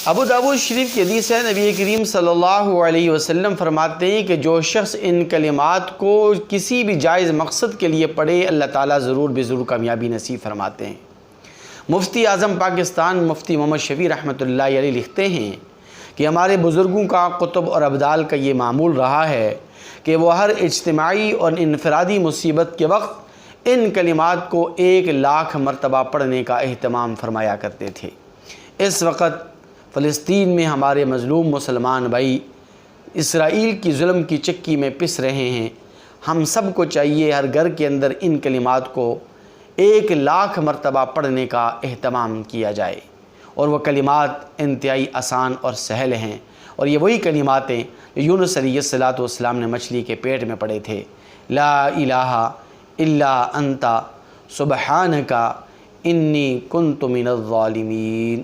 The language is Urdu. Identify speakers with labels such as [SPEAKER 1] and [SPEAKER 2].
[SPEAKER 1] ابو داؤد شریف کی حدیث ہے، نبی کریم صلی اللہ علیہ وسلم فرماتے ہیں کہ جو شخص ان کلمات کو کسی بھی جائز مقصد کے لیے پڑھے اللہ تعالیٰ ضرور بے ضرور کامیابی نصیب فرماتے ہیں۔ مفتی اعظم پاکستان مفتی محمد شفیع رحمۃ اللہ علیہ لکھتے ہیں کہ ہمارے بزرگوں کا، کتب اور ابدال کا یہ معمول رہا ہے کہ وہ ہر اجتماعی اور انفرادی مصیبت کے وقت ان کلمات کو 1,00,000 مرتبہ پڑھنے کا اہتمام فرمایا کرتے تھے۔ اس وقت فلسطین میں ہمارے مظلوم مسلمان بھائی اسرائیل کی ظلم کی چکی میں پس رہے ہیں۔ ہم سب کو چاہیے ہر گھر کے اندر ان کلمات کو 1,00,000 مرتبہ پڑھنے کا اہتمام کیا جائے، اور وہ کلمات انتہائی آسان اور سہل ہیں، اور یہ وہی کلمات ہیں جو یونس علیہ السلام نے مچھلی کے پیٹ میں پڑھے تھے۔ لا الہ الا انت سبحانک انی کنت من الظالمین۔